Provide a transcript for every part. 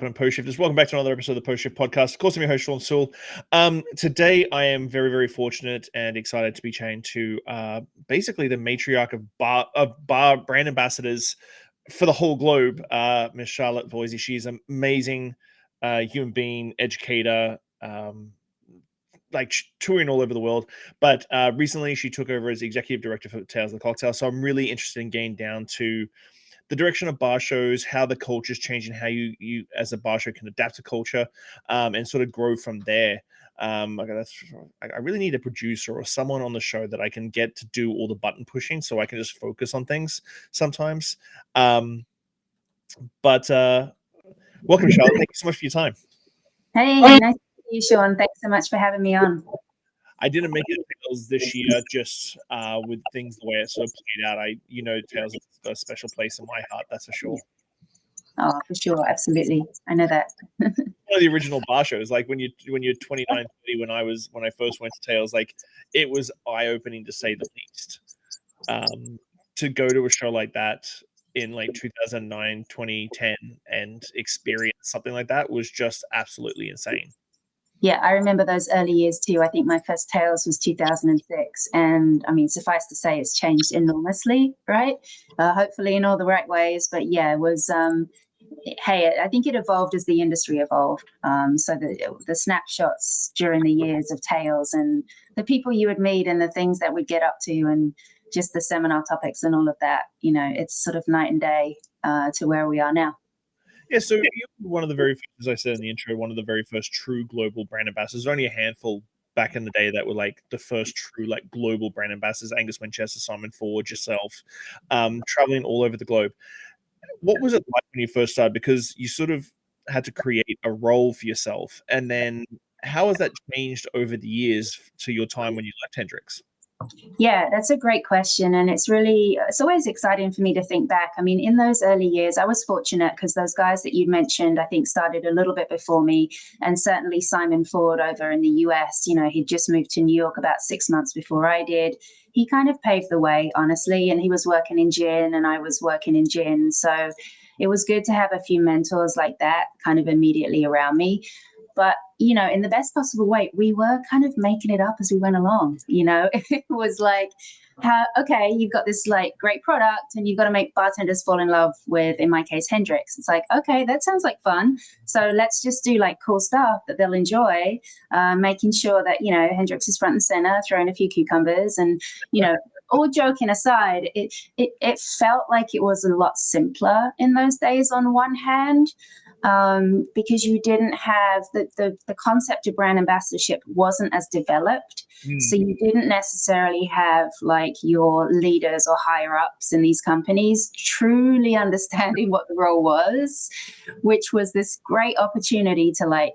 And Post Shifters. Welcome back to another episode of the Post Shift Podcast. Of course, I'm your host, Shawn Soole. Today, I am very, very fortunate and excited to be chatting to basically the matriarch of bar brand ambassadors for the whole globe, Miss Charlotte Voisey. She's an amazing human being, educator, touring all over the world. But recently, she took over as the executive director for Tales of the Cocktail. So I'm really interested in getting down to the direction of bar shows, how the culture is changing, how you as a bar show can adapt to culture, and sort of grow from there. I really need a producer or someone on the show that I can get to do all the button pushing, so I can just focus on things sometimes. Welcome, Charlotte. Thank you so much for your time. Hey, nice to meet you, Shawn. Thanks so much for having me on. I didn't make it Tales this year, just with things the way it sort of played out. Tales has got a special place in my heart, that's for sure. Oh, for sure, absolutely. I know that. One of the original bar shows, like when you're 29, 30, when I first went to Tales, like it was eye-opening to say the least. To go to a show like that in like 2009, 2010 and experience something like that was just absolutely insane. Yeah, I remember those early years too. I think my first Tales was 2006. And I mean, suffice to say, it's changed enormously, right? Hopefully in all the right ways. But yeah, it was, hey, I think it evolved as the industry evolved. So the snapshots during the years of Tales and the people you would meet and the things that we'd get up to and just the seminar topics and all of that, it's sort of night and day to where we are now. Yeah, so you're one of the very first, as I said in the intro, one of the very first true global brand ambassadors. There's only a handful back in the day that were like the first true like global brand ambassadors: Angus Winchester, Simon Ford, yourself, traveling all over the globe. What was it like when you first started? Because you sort of had to create a role for yourself, and then how has that changed over the years to your time when you left Hendrix? Yeah, that's a great question. And it's always exciting for me to think back. I mean, in those early years, I was fortunate because those guys that you mentioned, I think, started a little bit before me. And certainly Simon Ford over in the US, he'd just moved to New York about 6 months before I did. He kind of paved the way, honestly. And he was working in gin and I was working in gin. So it was good to have a few mentors like that kind of immediately around me. But, in the best possible way, we were kind of making it up as we went along. It was like, okay, you've got this like great product and you've got to make bartenders fall in love with, in my case, Hendrix. It's like, okay, that sounds like fun. So let's just do like cool stuff that they'll enjoy, making sure that, Hendrix is front and center, throwing a few cucumbers and, all joking aside, it felt like it was a lot simpler in those days on one hand. Because you didn't have the concept of brand ambassadorship wasn't as developed. So you didn't necessarily have like your leaders or higher ups in these companies truly understanding what the role was, which was this great opportunity to like,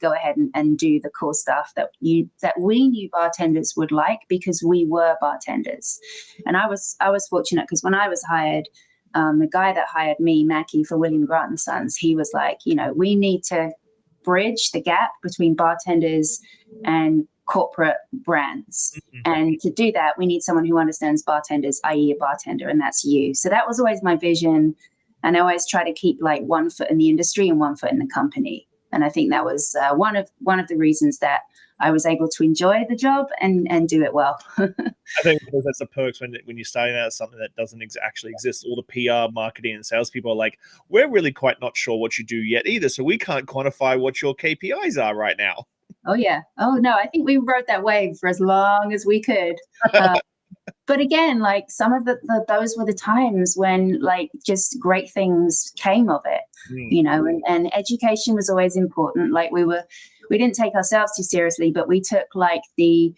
go ahead and do the cool stuff that we knew bartenders would like because we were bartenders. And I was fortunate because when I was hired, the guy that hired me, Mackie, for William Grant & Sons, he was like, we need to bridge the gap between bartenders and corporate brands. Mm-hmm. And to do that, we need someone who understands bartenders, i.e. a bartender, and that's you. So that was always my vision. And I always try to keep like one foot in the industry and one foot in the company. And I think that was one of the reasons that I was able to enjoy the job and do it well. I think because that's the perks when you're starting out as something that doesn't actually exist. All the PR, marketing, and salespeople are like, we're really quite not sure what you do yet either, so we can't quantify what your KPIs are right now. Oh, yeah. Oh, no, I think we rode that wave for as long as we could. But again, like some of those were the times when like just great things came of it, and education was always important. Like we didn't take ourselves too seriously, but we took like the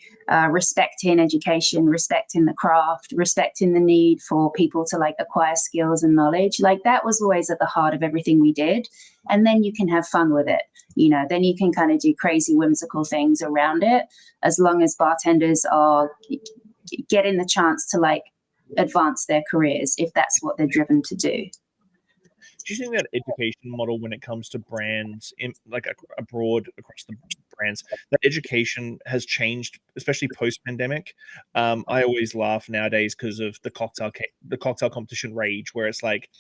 respecting education, respecting the craft, respecting the need for people to like acquire skills and knowledge. Like that was always at the heart of everything we did. And then you can have fun with it. Then you can kind of do crazy, whimsical things around it, as long as bartenders are getting the chance to like advance their careers if that's what they're driven to do. Do you think that education model when it comes to brands in like abroad across the brands, that education has changed, especially post-pandemic? I always laugh nowadays because of the cocktail competition rage, where it's like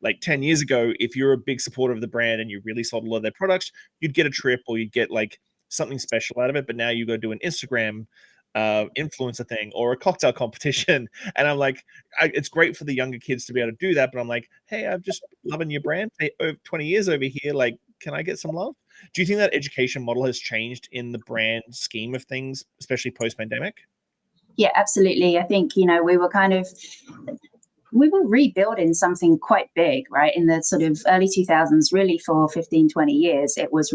like 10 years ago, if you're a big supporter of the brand and you really sold a lot of their products, you'd get a trip or you'd get like something special out of it. But now you go do an Instagram influencer thing or a cocktail competition. And I'm like, it's great for the younger kids to be able to do that. But I'm like, hey, I'm just loving your brand. Hey, 20 years over here. Like, can I get some love? Do you think that education model has changed in the brand scheme of things, especially post-pandemic? Yeah, absolutely. I think, we were rebuilding something quite big, right? In the sort of early 2000s, really for 15, 20 years, it was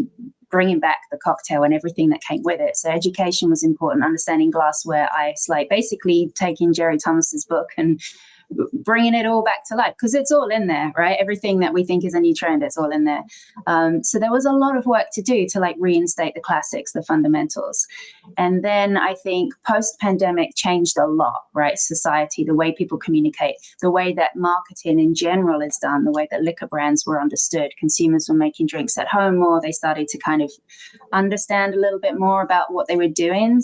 bringing back the cocktail and everything that came with it. So education was important, understanding glassware, ice, like basically taking Jerry Thomas's book and bringing it all back to life, because it's all in there, right? Everything that we think is a new trend, it's all in there. So there was a lot of work to do to like reinstate the classics, the fundamentals. And then I think post-pandemic changed a lot, right? Society, the way people communicate, the way that marketing in general is done, the way that liquor brands were understood. Consumers were making drinks at home more. They started to kind of understand a little bit more about what they were doing.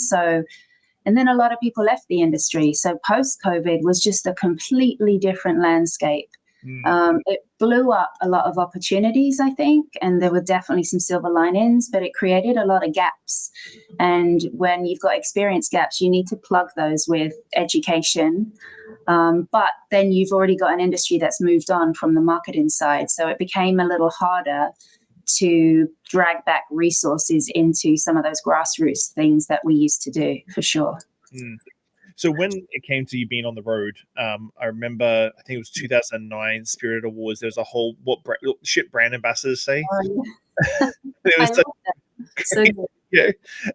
And then a lot of people left the industry. So post-COVID was just a completely different landscape. It blew up a lot of opportunities, I think, and there were definitely some silver linings, but it created a lot of gaps. And when you've got experience gaps, you need to plug those with education. But then you've already got an industry that's moved on from the marketing side. So it became a little harder to drag back resources into some of those grassroots things that we used to do, for sure. So when it came to you being on the road, I remember, I think it was 2009 Spirit Awards. There was a whole shit brand ambassadors say. It was so good. Yeah.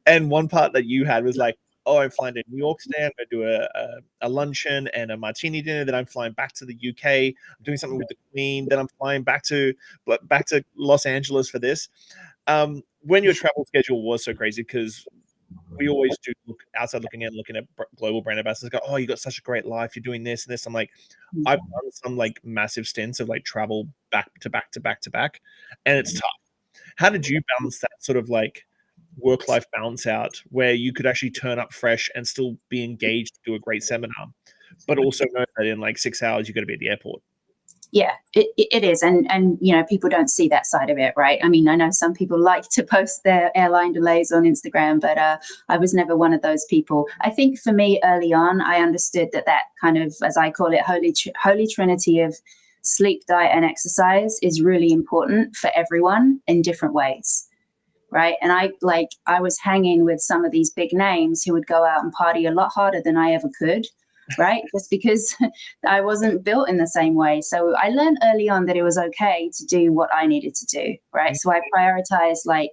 And one part that you had was like, oh, I'm flying to New York today. I'm going to do a luncheon and a martini dinner. Then I'm flying back to the UK. I'm doing something with the Queen. Then I'm flying back to Los Angeles for this. When your travel schedule was so crazy, because we always do look outside looking at global brand ambassadors, go, oh, you got such a great life. You're doing this and this. I'm like, I've done some like massive stints of like travel back to back to back to back, and it's tough. How did you balance that sort of like work-life balance out where you could actually turn up fresh and still be engaged to do a great seminar, but also know that in like 6 hours you got to be at the airport? Yeah, it is. And people don't see that side of it, right? I mean, I know some people like to post their airline delays on Instagram, but I was never one of those people. I think for me early on, I understood that kind of, as I call it, holy trinity of sleep, diet, and exercise is really important for everyone in different ways. Right. And I was hanging with some of these big names who would go out and party a lot harder than I ever could. Right. Just because I wasn't built in the same way. So I learned early on that it was okay to do what I needed to do. Right. So I prioritized like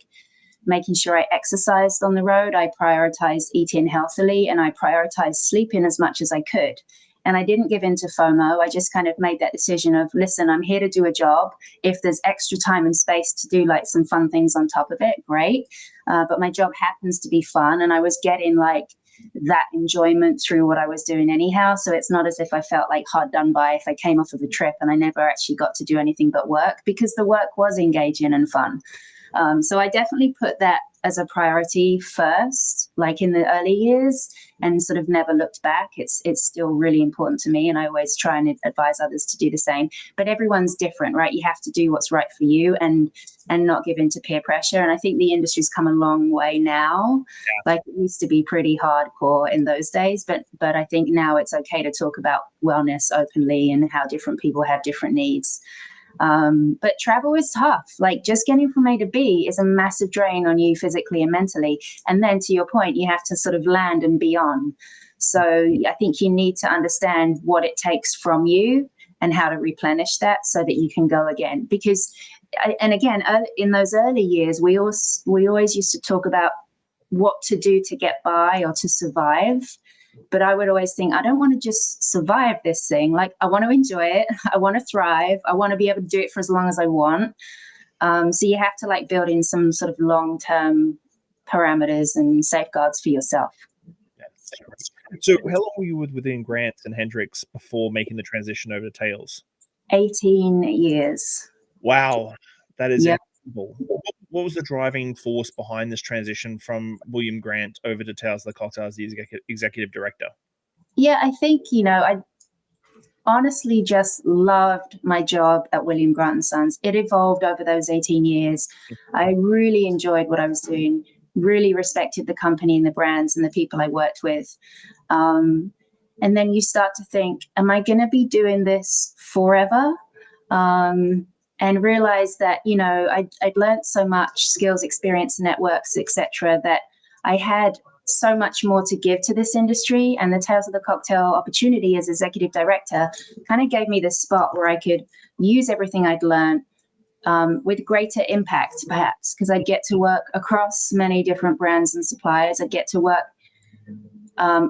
making sure I exercised on the road. I prioritized eating healthily, and I prioritized sleeping as much as I could. And I didn't give in to FOMO. I just kind of made that decision of, listen, I'm here to do a job. If there's extra time and space to do like some fun things on top of it, great. But my job happens to be fun. And I was getting like that enjoyment through what I was doing anyhow. So it's not as if I felt like hard done by if I came off of a trip and I never actually got to do anything but work, because the work was engaging and fun. So I definitely put that as a priority first, like in the early years, and sort of never looked back. It's still really important to me, and I always try and advise others to do the same. But everyone's different, right? You have to do what's right for you and not give in to peer pressure. And I think the industry's come a long way now. Yeah. Like it used to be pretty hardcore in those days, but I think now it's okay to talk about wellness openly and how different people have different needs. But travel is tough. Like just getting from A to B is a massive drain on you physically and mentally. And then to your point, you have to sort of land and be on. So I think you need to understand what it takes from you and how to replenish that so that you can go again. Because, and again, in those early years, we always used to talk about what to do to get by or to survive. But I would always think, I don't want to just survive this thing. Like, I want to enjoy it. I want to thrive. I want to be able to do it for as long as I want. So you have to like build in some sort of long-term parameters and safeguards for yourself. So how long were you within Grant and Hendrix before making the transition over to Tales? 18 years. Wow. That is incredible. What was the driving force behind this transition from William Grant over to Tales of the Cocktail as the executive director? Yeah, I think, honestly just loved my job at William Grant and Sons. It evolved over those 18 years. I really enjoyed what I was doing, really respected the company and the brands and the people I worked with. And then you start to think, am I going to be doing this forever? And realize that, I'd learned so much skills, experience, networks, etc., that I had so much more to give to this industry. And the Tales of the Cocktail opportunity as executive director kind of gave me this spot where I could use everything I'd learned with greater impact, perhaps, because I'd get to work across many different brands and suppliers. I'd get to work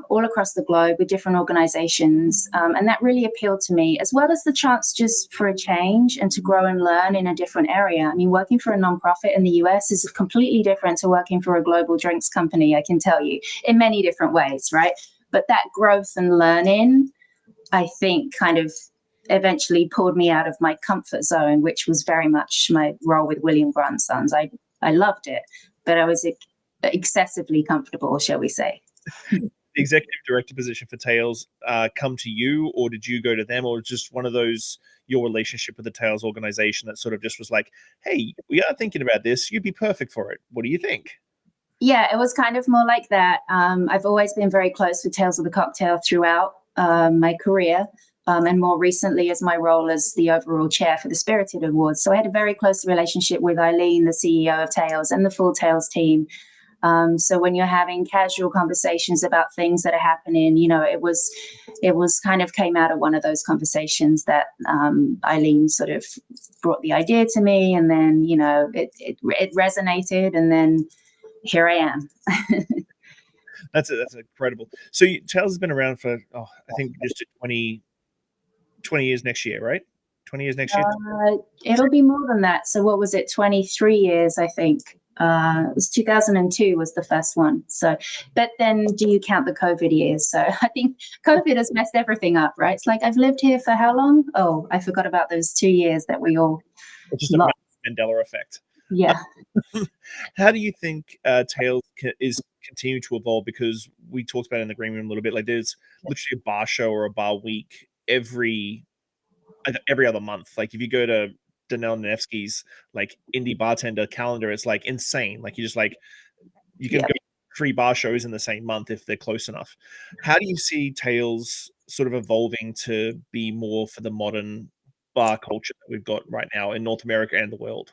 all across the globe with different organizations. And that really appealed to me, as well as the chance just for a change and to grow and learn in a different area. I mean, working for a nonprofit in the US is completely different to working for a global drinks company, I can tell you, in many different ways, right? But that growth and learning, I think, kind of eventually pulled me out of my comfort zone, which was very much my role with William Grant Sons. I loved it, but I was excessively comfortable, shall we say. The executive director position for Tales come to you, or did you go to them, or just one of those, your relationship with the Tales organization that sort of just was like, hey, we are thinking about this, you'd be perfect for it, what do you think? Yeah, it was kind of more like that. I've always been very close with Tales of the Cocktail throughout my career, and more recently as my role as the overall chair for the Spirited Awards. So I had a very close relationship with Eileen, the CEO of Tales, and the full Tales team. So when you're having casual conversations about things that are happening, it was kind of came out of one of those conversations that Eileen sort of brought the idea to me, and then, it resonated, and then here I am. That's incredible. So Tales has been around for, I think just 20 years next year, right? 20 years next year? It'll be more than that. So what was it? 23 years, I think. It was 2002 was the first one. So, but then do you count the COVID years? So I think COVID has messed everything up, right? It's like, I've lived here for how long? Oh, I forgot about those 2 years that we all It's just a Mandela effect. Yeah. How do you think Tales is continue to evolve? Because we talked about it in the green room a little bit, like there's literally a bar show or a bar week every other month. Like if you go to Danelle Nevsky's like indie bartender calendar, it's like insane. Like you can go 3 bar shows in the same month if they're close enough. How do you see Tales sort of evolving to be more for the modern bar culture that we've got right now in North America and the world?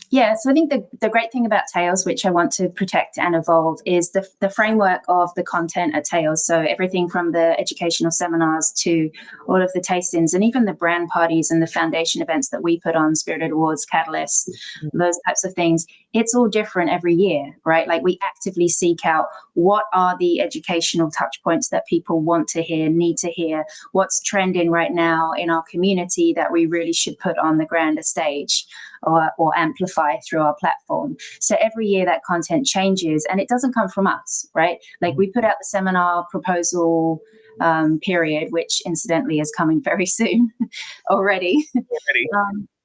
Yeah, so I think the great thing about Tales, which I want to protect and evolve, is the framework of the content at Tales. So everything from the educational seminars to all of the tastings, and even the brand parties and the foundation events that we put on, Spirited Awards, Catalyst, those types of things. It's all different every year, right? Like we actively seek out what are the educational touch points that people want to hear, need to hear, what's trending right now in our community that we really should put on the grander stage or amplify through our platform. So every year that content changes, and it doesn't come from us, right? Like we put out the seminar proposal period, which incidentally is coming very soon already.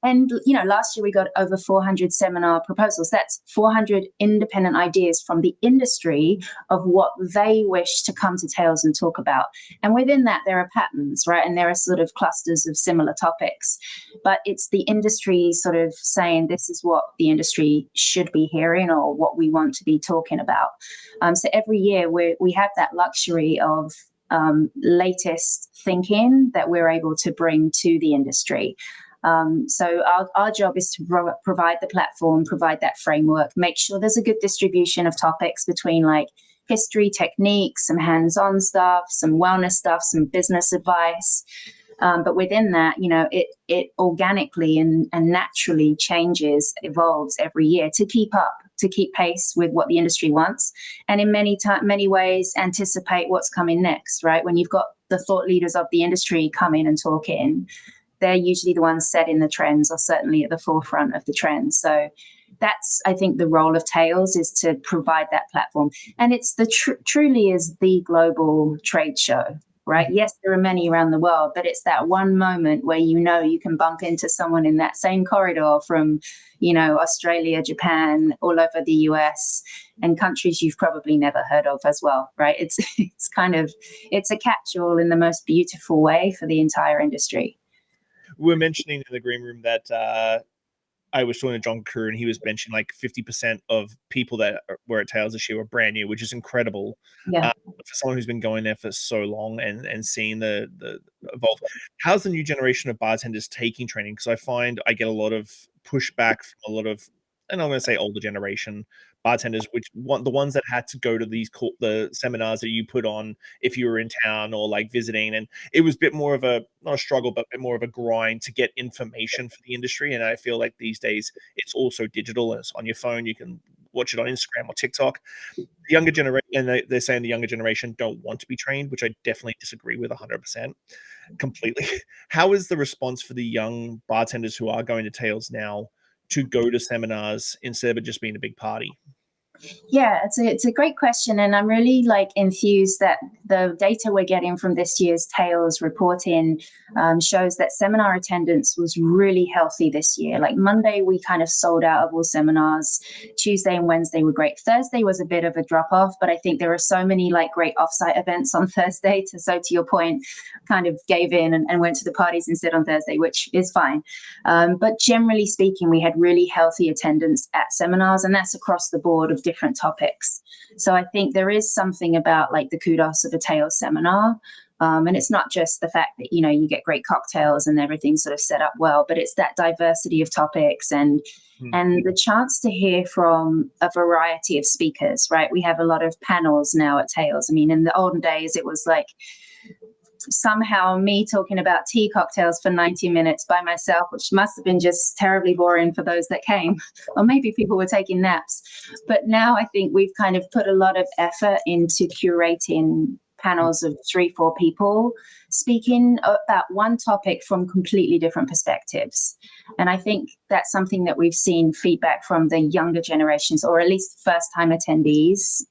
And, last year we got over 400 seminar proposals. That's 400 independent ideas from the industry of what they wish to come to Tales and talk about. And within that, there are patterns, right? And there are sort of clusters of similar topics. But it's the industry sort of saying this is what the industry should be hearing or what we want to be talking about. So every year we have that luxury of latest thinking that we're able to bring to the industry. So our job is to provide the platform, provide that framework, make sure there's a good distribution of topics between like history, techniques, some hands-on stuff, some wellness stuff, some business advice. But within that, it organically and naturally changes, evolves every year to keep up, to keep pace with what the industry wants. And in many ways, anticipate what's coming next, right? When you've got the thought leaders of the industry coming and talking, they're usually the ones setting the trends or certainly at the forefront of the trends. So that's, I think, the role of Tales is to provide that platform. And it's truly is the global trade show. right? Yes, there are many around the world, but it's that one moment where you can bump into someone in that same corridor from, Australia, Japan, all over the US, and countries you've probably never heard of as well, right? It's a catch-all in the most beautiful way for the entire industry. We were mentioning in the green room that I was talking to John Crew, and he was mentioning like 50% of people that were at Tails this year were brand new, which is incredible. Yeah. For someone who's been going there for so long and seeing the evolve. How's the new generation of bartenders taking training? Because I find I get a lot of pushback from a lot of, and I'm going to say older generation bartenders, the ones that had to go to the seminars that you put on if you were in town or like visiting, and it was a bit more of a, not a struggle, but a bit more of a grind to get information for the industry. And I feel like these days it's also digital, and it's on your phone. You can watch it on Instagram or TikTok. The younger generation, and they're saying the younger generation don't want to be trained, which I definitely disagree with 100% completely. How is the response for the young bartenders who are going to Tails now to go to seminars instead of it just being a big party? Yeah, it's a great question, and I'm really enthused that the data we're getting from this year's Tails reporting shows that seminar attendance was really healthy this year. Like Monday, we kind of sold out of all seminars. Tuesday and Wednesday were great. Thursday was a bit of a drop off, but I think there are so many great offsite events on Thursday. So to your point, kind of gave in and went to the parties instead on Thursday, which is fine. But generally speaking, we had really healthy attendance at seminars, and that's across the board of different topics. So I think there is something about the kudos of a Tails seminar. And it's not just the fact that, you get great cocktails and everything's sort of set up well, but it's that diversity of topics and the chance to hear from a variety of speakers, right? We have a lot of panels now at Tails. I mean, in the olden days, it was somehow me talking about tea cocktails for 90 minutes by myself, which must have been just terribly boring for those that came, or maybe people were taking naps. But now I think we've kind of put a lot of effort into curating panels of 3-4 people speaking about one topic from completely different perspectives. And I think that's something that we've seen feedback from the younger generations, or at least first-time attendees,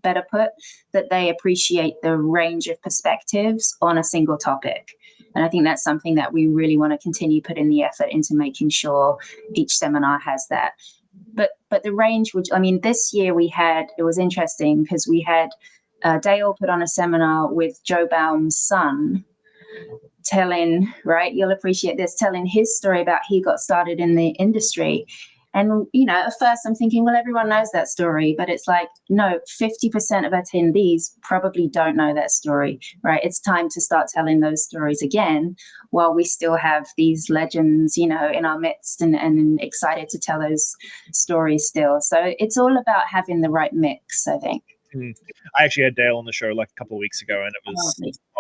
better put, that they appreciate the range of perspectives on a single topic. And I think that's something that we really want to continue putting the effort into making sure each seminar has that. But the range, this year it was interesting because we had Dale put on a seminar with Joe Baum's son telling his story about he got started in the industry. And, at first I'm thinking, well, everyone knows that story, but it's no, 50% of attendees probably don't know that story, right? It's time to start telling those stories again while we still have these legends, in our midst and excited to tell those stories still. So it's all about having the right mix, I think. I actually had Dale on the show a couple of weeks ago, and it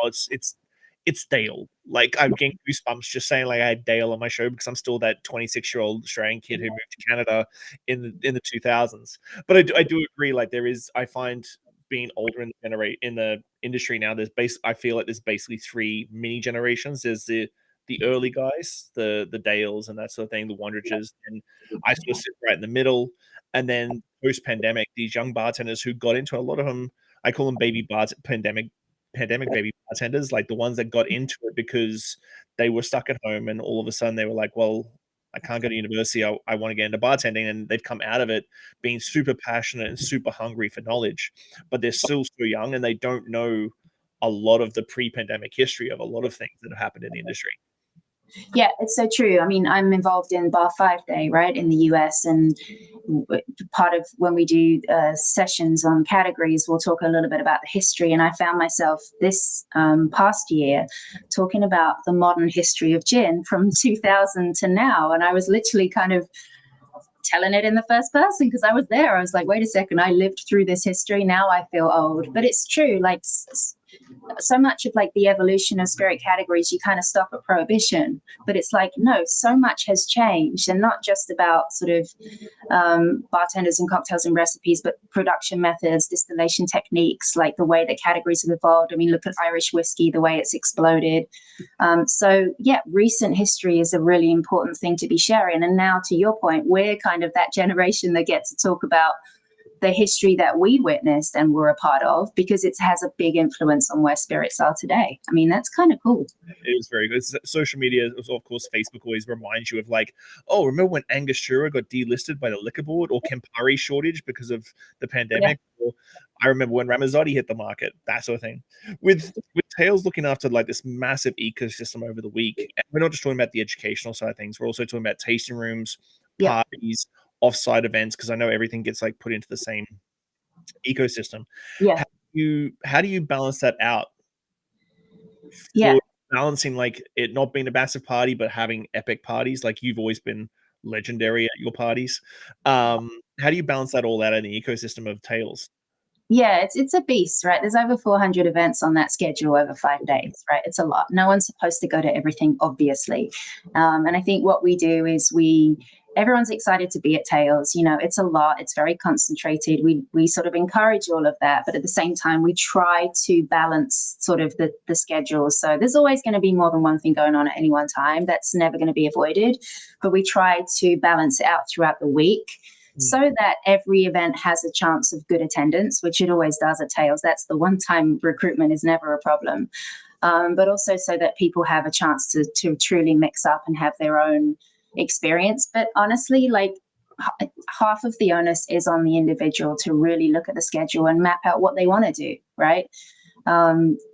was, it's Dale. I'm getting goosebumps just saying I had Dale on my show because I'm still that 26-year-old Australian kid who moved to Canada in the 2000s. But I do agree. I find being older in the industry now, I feel like there's basically 3 mini generations. There's the early guys, the Dales and that sort of thing, the Wondriches, and I sort of sit right in the middle. And then post-pandemic, these young bartenders who got into, a lot of them, I call them pandemic baby bartenders, the ones that got into it because they were stuck at home and all of a sudden they were like, well, I can't go to university. I want to get into bartending. And they've come out of it being super passionate and super hungry for knowledge, but they're still so young and they don't know a lot of the pre-pandemic history of a lot of things that have happened in the industry. Yeah, it's so true. I mean, I'm involved in Bar 5 Day, right, in the US, and part of when we do sessions on categories, we'll talk a little bit about the history. And I found myself this past year talking about the modern history of gin from 2000 to now. And I was literally kind of telling it in the first person because I was there. I was like, wait a second, I lived through this history. Now I feel old. But it's true. So much of the evolution of spirit categories, you kind of stop at prohibition, but it's no, so much has changed, and not just about sort of bartenders and cocktails and recipes, but production methods, distillation techniques, the way that categories have evolved. I mean, look at Irish whiskey, the way it's exploded. So yeah, recent history is a really important thing to be sharing. And now, to your point, we're kind of that generation that gets to talk about the history that we witnessed and were a part of, because it has a big influence on where spirits are today. I mean, that's kind of cool. It was very good. Social media, of course, Facebook always reminds you of like, oh, remember when Angostura got delisted by the liquor board, or Campari shortage because of the pandemic? Yeah. Or I remember when Ramazzotti hit the market, that sort of thing. With Tales looking after like this massive ecosystem over the week, and we're not just talking about the educational side of things, we're also talking about tasting rooms, parties, offsite events, because I know everything gets like put into the same ecosystem. Yeah. How do you balance that out? Yeah. Balancing like it not being a massive party, but having epic parties. Like you've always been legendary at your parties. How do you balance that all out in the ecosystem of Tales? Yeah, it's a beast, right? There's over 400 events on that schedule over 5 days, right? It's a lot. No one's supposed to go to everything, obviously. And I think what we do is everyone's excited to be at Tales. You know, it's a lot. It's very concentrated. We sort of encourage all of that, but at the same time, we try to balance sort of the schedule. So there's always going to be more than one thing going on at any one time. That's never going to be avoided, but we try to balance it out throughout the week, so that every event has a chance of good attendance, which it always does at Tales. That's the one time recruitment is never a problem. But also so that people have a chance to truly mix up and have their own experience. But honestly, like half of the onus is on the individual to really look at the schedule and map out what they want to do, right?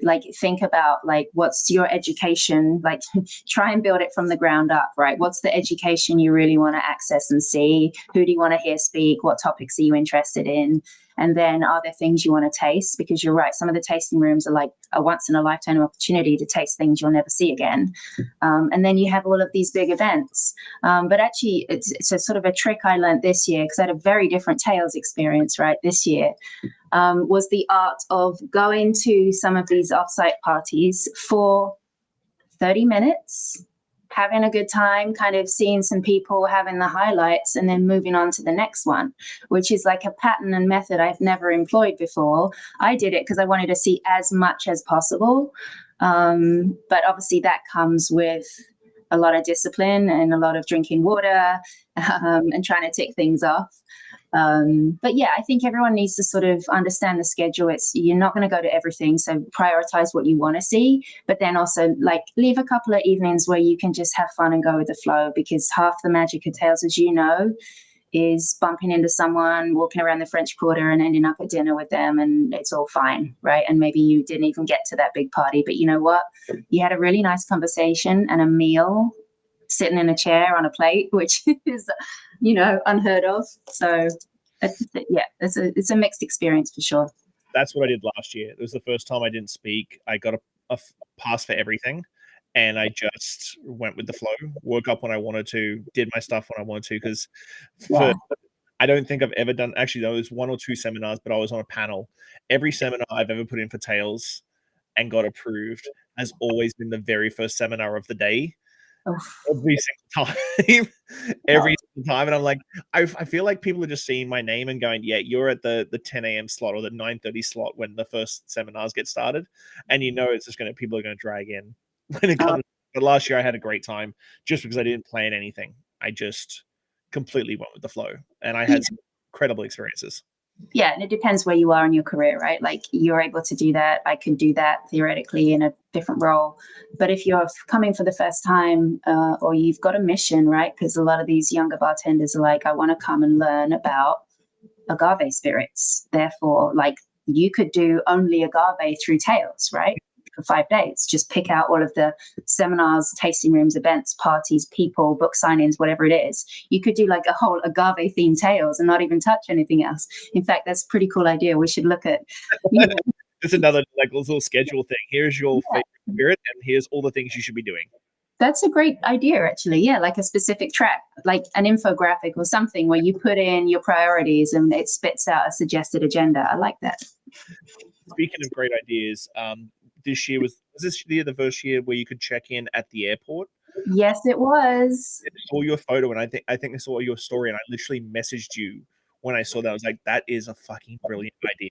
Like think about like what's your education, like try and build it from the ground up, right? What's the education you really want to access and see? Who do you want to hear speak? What topics are you interested in? And then are there things you want to taste? Because you're right, some of the tasting rooms are like a once in a lifetime opportunity to taste things you'll never see again. And then you have all of these big events. But actually, it's a sort of a trick I learned this year, because I had a very different Tales experience, right, this year. Was the art of going to some of these offsite parties for 30 minutes, having a good time, kind of seeing some people, having the highlights, and then moving on to the next one, which is like a pattern and method I've never employed before. I did it because I wanted to see as much as possible. But obviously that comes with a lot of discipline and a lot of drinking water and trying to tick things off. But yeah, I think everyone needs to sort of understand the schedule. You're not going to go to everything, so prioritize what you want to see, but then also like leave a couple of evenings where you can just have fun and go with the flow, because half the magic of Tales, as you know, is bumping into someone, walking around the French Quarter and ending up at dinner with them, and it's all fine, right? And maybe you didn't even get to that big party, but you know what? You had a really nice conversation and a meal sitting in a chair on a plate, which is, you know, unheard of. So yeah, it's a mixed experience for sure. That's what I did last year. It was the first time I didn't speak. I got a pass for everything, and I just went with the flow, woke up when I wanted to, did my stuff when I wanted to, because I don't think I've ever done, actually there was 1 or 2 seminars, but I was on a panel. Every seminar I've ever put in for Tales and got approved has always been the very first seminar of the day. Every single time. Every single time. And I'm like, I feel like people are just seeing my name and going, yeah, you're at the 10 a.m. slot or the 9:30 slot when the first seminars get started. And you know it's just people are gonna drag in when it comes. But last year I had a great time just because I didn't plan anything. I just completely went with the flow. And I had some incredible experiences. Yeah, and it depends where you are in your career, right? Like you're able to do that. I could do that theoretically in a different role. But if you're coming for the first time or you've got a mission, right? Because a lot of these younger bartenders are like, I want to come and learn about agave spirits. Therefore, like you could do only agave through Tales, right? For 5 days. Just pick out all of the seminars, tasting rooms, events, parties, people, book signings, whatever it is. You could do like a whole agave themed Tales and not even touch anything else. In fact, that's a pretty cool idea. We should look at, you know, it's another like little schedule thing. Here's your favorite spirit, and here's all the things you should be doing. That's a great idea, actually. Yeah, like a specific track, like an infographic or something where you put in your priorities and it spits out a suggested agenda. I like that. Speaking of great ideas, this year was this year the first year where you could check in at the airport? Yes, it was. I saw your photo, and I think I saw your story, and I literally messaged you when I saw that. I was like, that is a fucking brilliant idea.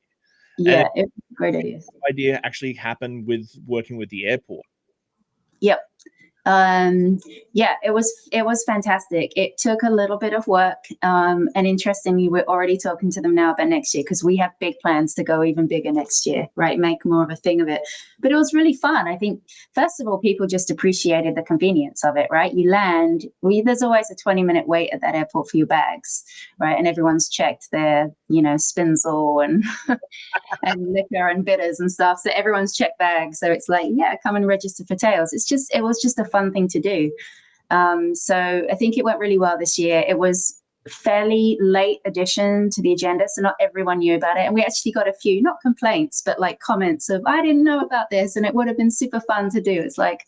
Yeah, it's a great idea. Idea actually happened with working with the airport. Yep. Yeah, it was fantastic. It took a little bit of work, and interestingly, we're already talking to them now about next year because we have big plans to go even bigger next year, right? Make more of a thing of it. But it was really fun. I think first of all, people just appreciated the convenience of it, right? You land, there's always a 20-minute wait at that airport for your bags, right? And everyone's checked their, spinzel and and liquor and bitters and stuff. So everyone's checked bags. So it's like, yeah, come and register for tails. It was just a fun thing to do. So I think it went really well this year. It was fairly late addition to the agenda, so not everyone knew about it. And we actually got a few, not complaints, but like comments of, I didn't know about this, and it would have been super fun to do. It's like,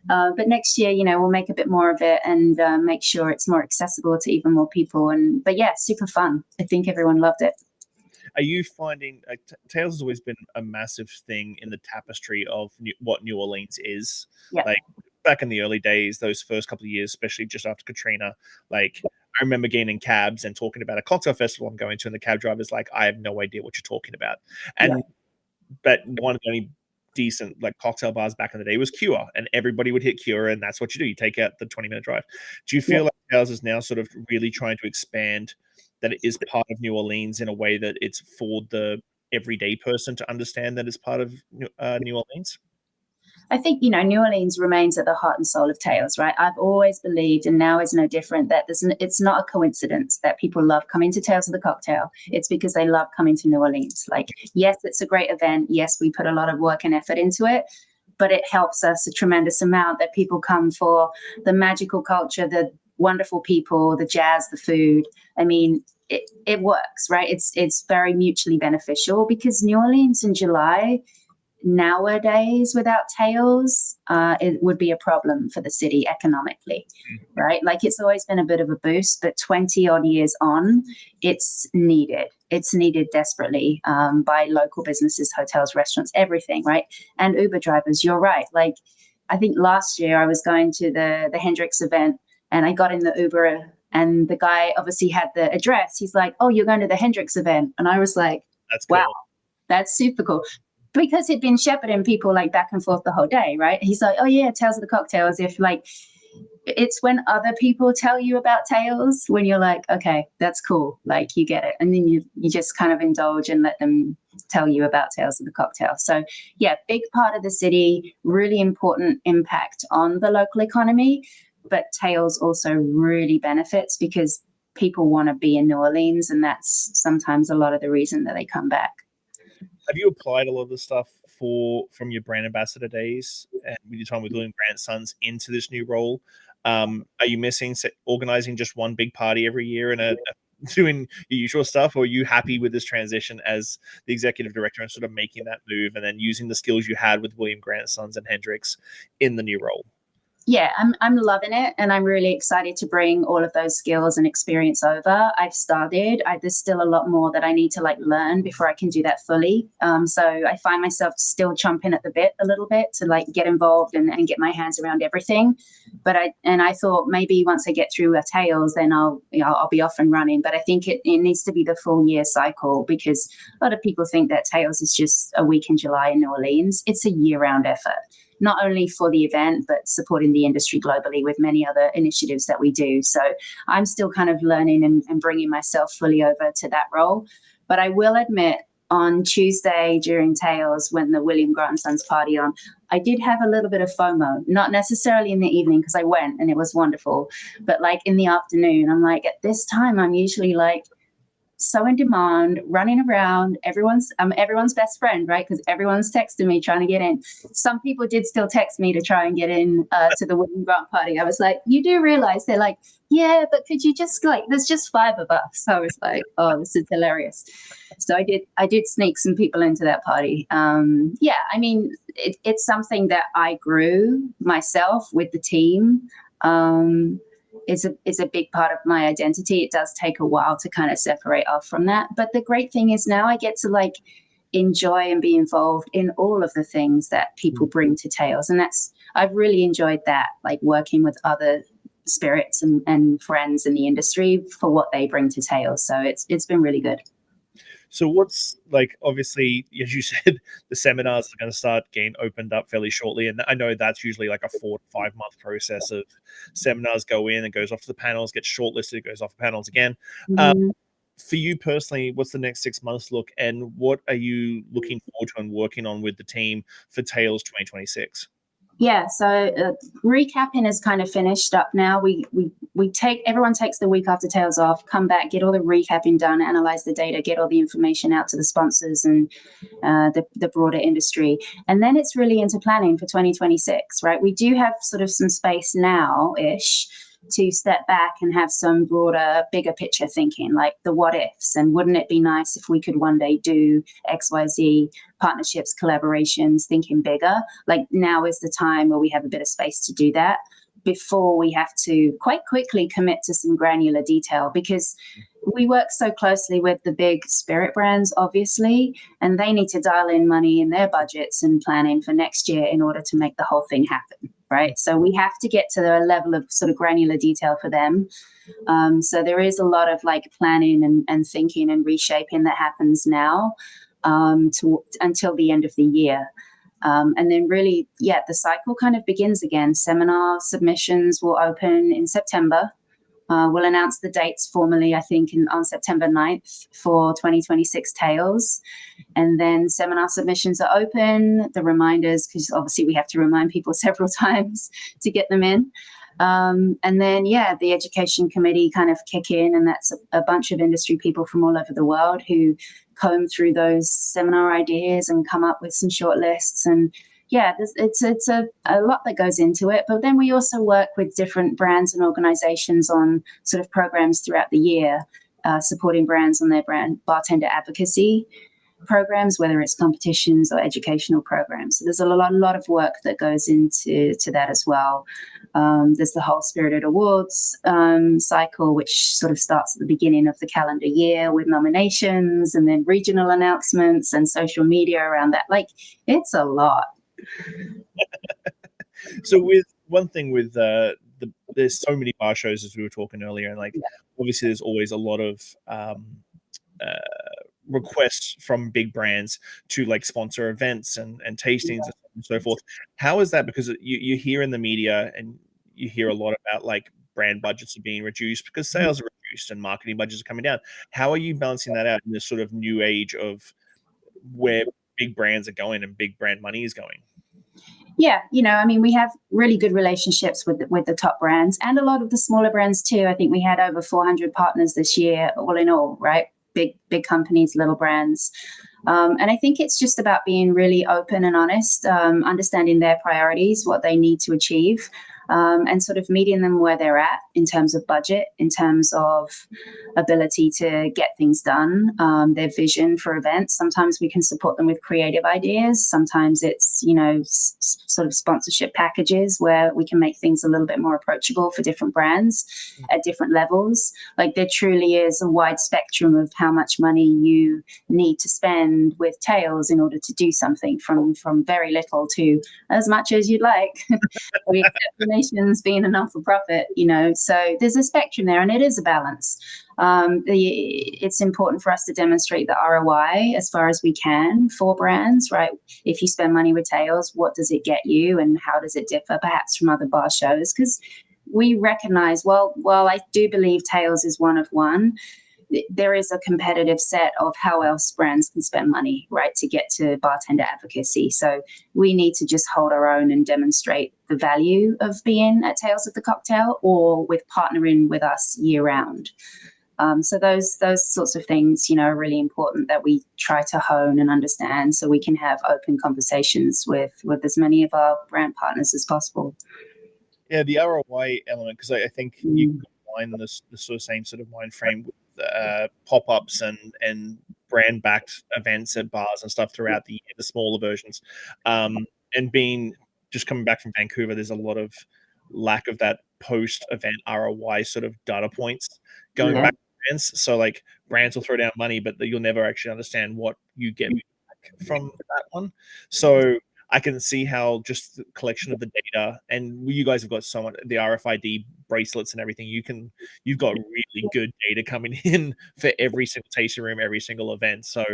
but next year, we'll make a bit more of it and make sure it's more accessible to even more people. But yeah, super fun. I think everyone loved it. Are you finding Tails has always been a massive thing in the tapestry of what New Orleans is? Yeah. Like back in the early days, those first couple of years, especially just after Katrina, like I remember getting in cabs and talking about a cocktail festival I'm going to, and the cab driver's like, I have no idea what you're talking about. And but one of the only decent like cocktail bars back in the day was Cure, and everybody would hit Cure, and that's what you do. You take out the 20-minute drive. Do you feel like Tails is now sort of really trying to expand that it is part of New Orleans in a way that it's for the everyday person to understand that it's part of New Orleans? I think, New Orleans remains at the heart and soul of Tails, right? I've always believed, and now is no different, that it's not a coincidence that people love coming to Tales of the Cocktail. It's because they love coming to New Orleans. Like, yes, it's a great event. Yes, we put a lot of work and effort into it, but it helps us a tremendous amount that people come for the magical culture, the wonderful people, the jazz, the food. I mean, it works, right? It's very mutually beneficial because New Orleans in July nowadays without Tails, it would be a problem for the city economically, right? Like it's always been a bit of a boost, but 20 odd years on, it's needed. It's needed desperately by local businesses, hotels, restaurants, everything, right? And Uber drivers, you're right. Like I think last year I was going to the Hendrix event and I got in the Uber and the guy obviously had the address. He's like, oh, you're going to the Hendrix event. And I was like, that's cool. Wow, that's super cool. Because he'd been shepherding people like back and forth the whole day, right? He's like, oh yeah, Tales of the Cocktail, as if like it's when other people tell you about Tales when you're like, okay, that's cool, like you get it, and then you just kind of indulge and let them tell you about Tales of the Cocktail. So yeah, big part of the city, really important impact on the local economy, but Tales also really benefits because people want to be in New Orleans, and that's sometimes a lot of the reason that they come back. Have you applied a lot of the stuff from your brand ambassador days and with your time with William Grandsons into this new role? Are you missing organizing just one big party every year and doing your usual stuff, or are you happy with this transition as the executive director and sort of making that move and then using the skills you had with William Grandsons and Hendrix in the new role? Yeah, I'm loving it, and I'm really excited to bring all of those skills and experience over. I've started. There's still a lot more that I need to like learn before I can do that fully. So I find myself still chomping at the bit a little bit to like get involved and get my hands around everything. But I thought maybe once I get through a Tails, then I'll be off and running. But I think it needs to be the full year cycle because a lot of people think that Tails is just a week in July in New Orleans. It's a year-round effort, not only for the event, but supporting the industry globally with many other initiatives that we do. So I'm still kind of learning and bringing myself fully over to that role. But I will admit, on Tuesday during Tails, when the William Grandsons party on, I did have a little bit of FOMO, not necessarily in the evening because I went and it was wonderful, but like in the afternoon, I'm like, at this time, I'm usually like, so in demand, running around, everyone's best friend, right? Because everyone's texting me trying to get in. Some people did still text me to try and get in to the William Grant party. I was like, you do realize they're like, yeah, but could you just like, there's just 5 of us. So I was like, oh, this is hilarious. So I did sneak some people into that party. Yeah, I mean, it's something that I grew myself with the team. Is a big part of my identity. It does take a while to kind of separate off from that. But the great thing is now I get to like enjoy and be involved in all of the things that people bring to Tails. And I've really enjoyed that, like working with other spirits and friends in the industry for what they bring to Tails. So it's been really good. So what's like, obviously, as you said, the seminars are going to start getting opened up fairly shortly. And I know that's usually like a 4 to 5 month process of seminars go in, it goes off to the panels, gets shortlisted, it goes off the panels again. Mhm. For you personally, what's the next 6 months look, and what are you looking forward to and working on with the team for Tails 2026? Yeah, so recapping is kind of finished up now. We take everyone takes the week after Tails off, come back, get all the recapping done, analyze the data, get all the information out to the sponsors and the broader industry, and then it's really into planning for 2026. Right, we do have sort of some space now ish to step back and have some broader, bigger picture thinking, like the what ifs, and wouldn't it be nice if we could one day do XYZ partnerships, collaborations, thinking bigger. Like now is the time where we have a bit of space to do that before we have to quite quickly commit to some granular detail, because we work so closely with the big spirit brands, obviously, and they need to dial in money in their budgets and planning for next year in order to make the whole thing happen. Right. So we have to get to the level of sort of granular detail for them. So there is a lot of like planning and thinking and reshaping that happens now until the end of the year. And then really, yeah, the cycle kind of begins again. Seminar submissions will open in September. We'll announce the dates formally, I think, on September 9th for 2026 Tails. And then seminar submissions are open, the reminders, because obviously we have to remind people several times to get them in. And then, yeah, the education committee kind of kick in, and that's a bunch of industry people from all over the world who comb through those seminar ideas and come up with some short lists. And yeah, it's a lot that goes into it. But then we also work with different brands and organizations on sort of programs throughout the year, supporting brands on their brand bartender advocacy programs, whether it's competitions or educational programs. So there's a lot of work that goes into that as well. There's the whole Spirited Awards cycle, which sort of starts at the beginning of the calendar year with nominations, and then regional announcements and social media around that. Like, it's a lot. So with one thing with there's so many bar shows, as we were talking earlier, and like obviously there's always a lot of uh, requests from big brands to like sponsor events and tastings and so forth. How is that? Because you hear in the media and you hear a lot about like brand budgets are being reduced because sales are reduced and marketing budgets are coming down. How are you balancing that out in this sort of new age of where big brands are going and big brand money is going? Yeah, I mean, we have really good relationships with the top brands and a lot of the smaller brands too. I think we had over 400 partners this year, all in all, right? Big companies, little brands. And I think it's just about being really open and honest, understanding their priorities, what they need to achieve, and sort of meeting them where they're at in terms of budget, in terms of ability to get things done, their vision for events. Sometimes we can support them with creative ideas. Sometimes it's, sort of sponsorship packages where we can make things a little bit more approachable for different brands at different levels. Like there truly is a wide spectrum of how much money you need to spend with Tails in order to do something, from very little to as much as you'd like. We accept donations being a non-for-profit, so there's a spectrum there, and it is a balance. It's important for us to demonstrate the ROI as far as we can for brands, right? If you spend money with Tails, what does it get you, and how does it differ perhaps from other bar shows? Because we recognize, well, I do believe Tails is one of one. There is a competitive set of how else brands can spend money, right, to get to bartender advocacy. So we need to just hold our own and demonstrate the value of being at Tails of the Cocktail, or with partnering with us year round. So those sorts of things, are really important that we try to hone and understand, so we can have open conversations with as many of our brand partners as possible. Yeah, the ROI element, because I think you can combine the sort of same sort of mind frame with pop-ups and brand-backed events at bars and stuff throughout the year, the smaller versions. And just coming back from Vancouver, there's a lot of lack of that post-event ROI sort of data points going back to brands. So like brands will throw down money, but you'll never actually understand what you get back from that one. So I can see how just the collection of the data, and you guys have got so much, the RFID bracelets and everything. You've got really good data coming in for every single tasting room, every single event. So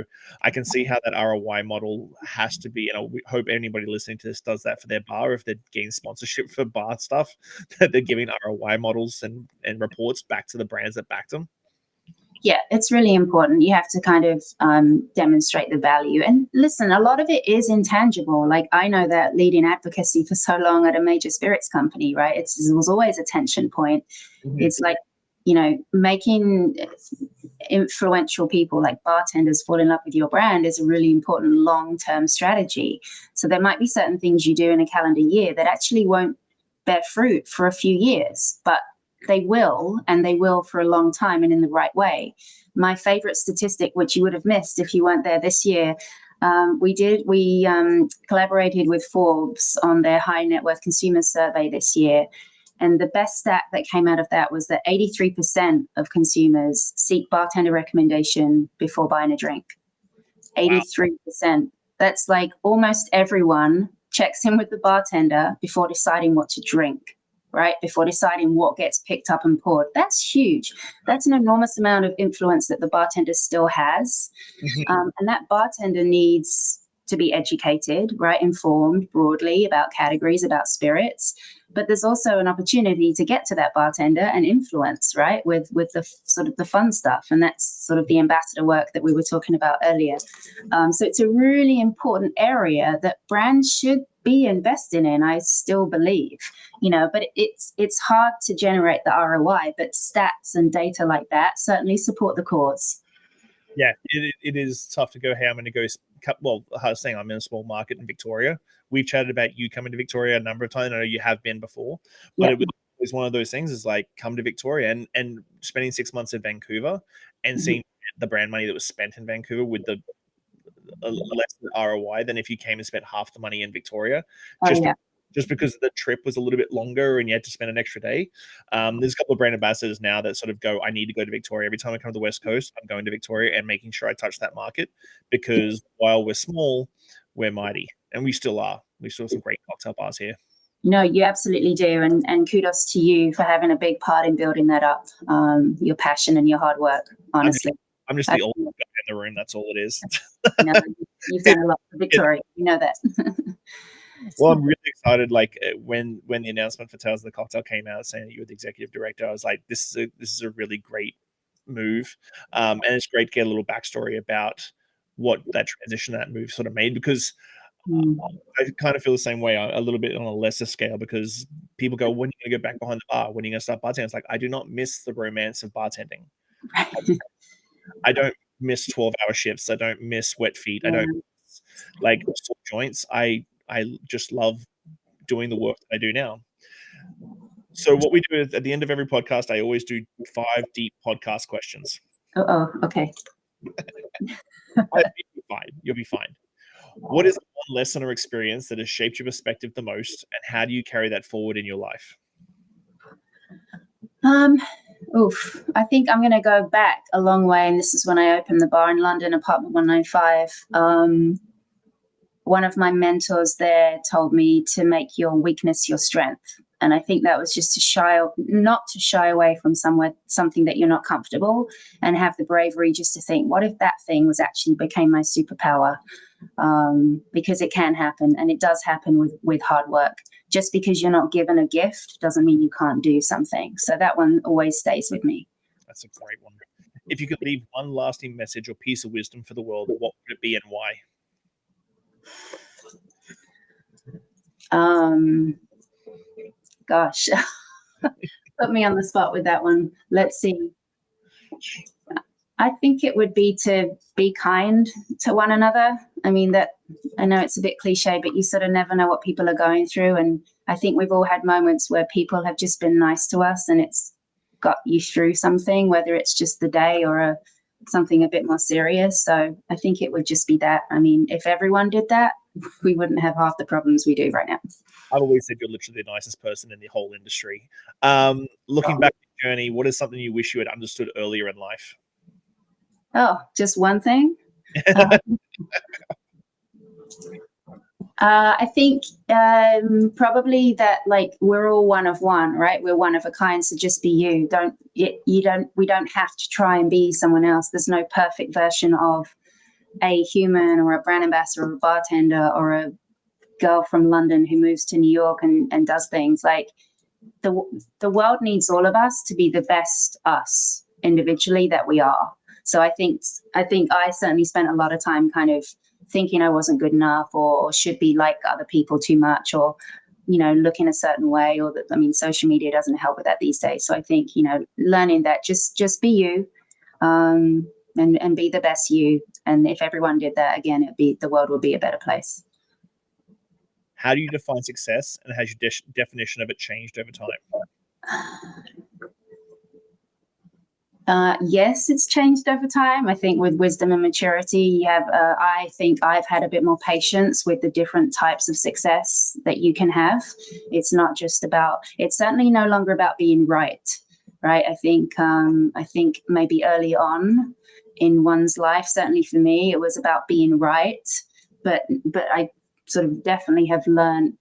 I can see how that ROI model has to be, and I hope anybody listening to this does that for their bar. If they're getting sponsorship for bar stuff, that they're giving ROI models and reports back to the brands that backed them. Yeah, it's really important. You have to kind of demonstrate the value. And listen, a lot of it is intangible. Like, I know that leading advocacy for so long at a major spirits company, right? It was always a tension point. Mm-hmm. It's like, making influential people like bartenders fall in love with your brand is a really important long-term strategy. So there might be certain things you do in a calendar year that actually won't bear fruit for a few years, but they will, and they will for a long time and in the right way. My favorite statistic, which you would have missed if you weren't there this year, we collaborated with Forbes on their high net worth consumer survey this year. And the best stat that came out of that was that 83% of consumers seek bartender recommendation before buying a drink. 83%. Wow. That's like almost everyone checks in with the bartender before deciding what to drink. Right? Before deciding what gets picked up and poured. That's huge. That's an enormous amount of influence that the bartender still has. Mm-hmm. And that bartender needs to be educated, right? Informed broadly about categories, about spirits. But there's also an opportunity to get to that bartender and influence, right? With the sort of the fun stuff. And that's sort of the ambassador work that we were talking about earlier. So it's a really important area that brands should be investing in, I still believe, but it's hard to generate the ROI, but stats and data like that certainly support the cause. Yeah, it is tough to go, hey, I'm going to go, well, I was saying I'm in a small market in Victoria. We've chatted about you coming to Victoria a number of times. I know you have been before, but it was one of those things is like, come to Victoria and spending 6 months in Vancouver and seeing the brand money that was spent in Vancouver with the less ROI than if you came and spent half the money in Victoria, just because the trip was a little bit longer and you had to spend an extra day. There's a couple of brand ambassadors now that sort of go, I need to go to Victoria. Every time I come to the West Coast, I'm going to Victoria and making sure I touch that market, because while we're small, we're mighty, and we still are. We still have some great cocktail bars here. No, you absolutely do. And kudos to you for having a big part in building that up, your passion and your hard work, honestly. I'm just the old guy in the room. That's all it is. No, you've done a lot for Victoria. You know that. Well, I'm really excited. Like when the announcement for Tales of the Cocktail came out saying that you were the executive director, I was like, this is a really great move. And it's great to get a little backstory about what that transition, that move sort of made, because I kind of feel the same way a little bit on a lesser scale, because people go, when are you going to go back behind the bar? When are you going to start bartending? It's like, I do not miss the romance of bartending. I don't miss 12-hour shifts. I don't miss wet feet. I don't miss, like, sore joints. I just love doing the work that I do now. So what we do is at the end of every podcast, I always do 5 deep podcast questions. Okay. You'll be fine. What is one lesson or experience that has shaped your perspective the most, and how do you carry that forward in your life? I think I'm going to go back a long way, and this is when I opened the bar in London, apartment 195. One of my mentors there told me to make your weakness your strength. And I think that was just not to shy away from something that you're not comfortable, and have the bravery just to think, what if that thing became my superpower? Because it can happen, and it does happen with hard work. Just because you're not given a gift doesn't mean you can't do something. So that one always stays with me. That's a great one. If you could leave one lasting message or piece of wisdom for the world, what would it be and why? Gosh, put me on the spot with that one. Let's see. I think it would be to be kind to one another. I mean, I know it's a bit cliche, but you sort of never know what people are going through. And I think we've all had moments where people have just been nice to us, and it's got you through something, whether it's just the day or something a bit more serious. So I think it would just be that. I mean, if everyone did that, we wouldn't have half the problems we do right now. I've always said you're literally the nicest person in the whole industry. Looking back at your journey, what is something you wish you had understood earlier in life? Oh, just one thing? I think probably that, like, we're all one of one, right? We're one of a kind, so just be you. We don't have to try and be someone else. There's no perfect version of a human or a brand ambassador or a bartender or a girl from London who moves to New York and does things. Like, the world needs all of us to be the best us individually that we are. So I think I certainly spent a lot of time kind of thinking I wasn't good enough or should be like other people too much, or looking a certain way, or that, I mean, social media doesn't help with that these days. So I think learning that just be you, and be the best you. And if everyone did that, again, the world would be a better place. How do you define success, and has your definition of it changed over time? Yes, it's changed over time. I think with wisdom and maturity, you have. I think I've had a bit more patience with the different types of success that you can have. It's not just about. It's certainly no longer about being right. Right. I think maybe early on in one's life, certainly for me, it was about being right. But I sort of definitely have learned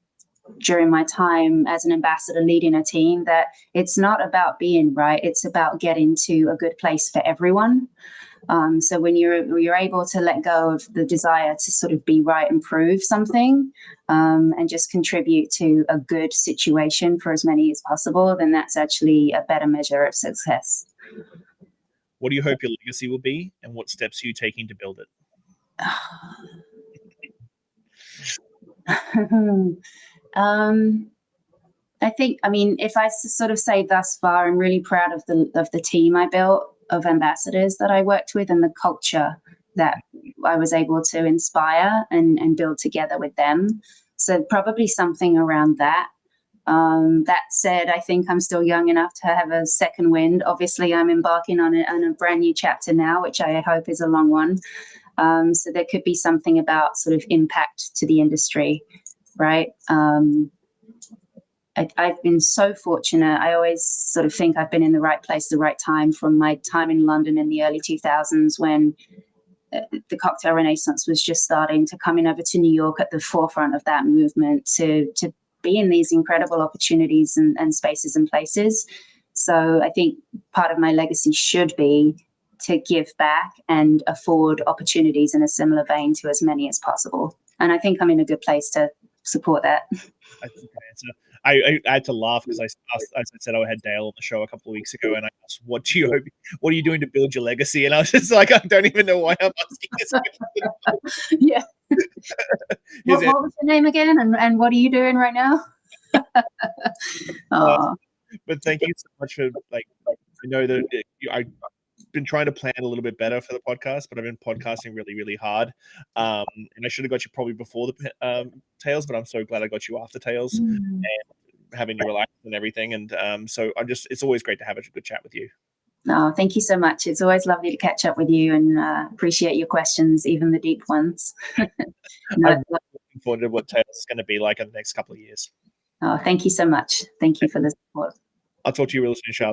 during my time as an ambassador leading a team that it's not about being right, it's about getting to a good place for everyone. So when you're able to let go of the desire to sort of be right and prove something, and just contribute to a good situation for as many as possible, then that's actually a better measure of success. What do you hope your legacy will be, and what steps are you taking to build it? I think, I mean, if I sort of say thus far, I'm really proud of the team I built, of ambassadors that I worked with, and the culture that I was able to inspire and build together with them. So probably something around that. That said, I think I'm still young enough to have a second wind. Obviously, I'm embarking on a brand new chapter now, which I hope is a long one. So there could be something about sort of impact to the industry, right? I've been so fortunate. I always sort of think I've been in the right place, the right time, from my time in London in the early 2000s when the cocktail renaissance was just starting, to coming over to New York at the forefront of that movement, to be in these incredible opportunities and spaces and places. So I think part of my legacy should be to give back and afford opportunities in a similar vein to as many as possible. And I think I'm in a good place to support that. That's a good answer. I had to laugh because as I said, I had Dale on the show a couple of weeks ago, and I asked, "What are you doing to build your legacy?" And I was just like, I don't even know why I'm asking this question. Yeah. What was your name again, and what are you doing right now? But thank you so much for I know that I've been trying to plan a little bit better for the podcast, but I've been podcasting really, really hard. And I should have got you probably before the Tales, but I'm so glad I got you after Tales and having you relax and everything. And so it's always great to have a good chat with you. Oh, thank you so much. It's always lovely to catch up with you, and appreciate your questions, even the deep ones. I'm looking forward to what Tales is going to be like in the next couple of years. Oh, thank you so much. Thank you for the support. I'll talk to you real soon, Charlotte.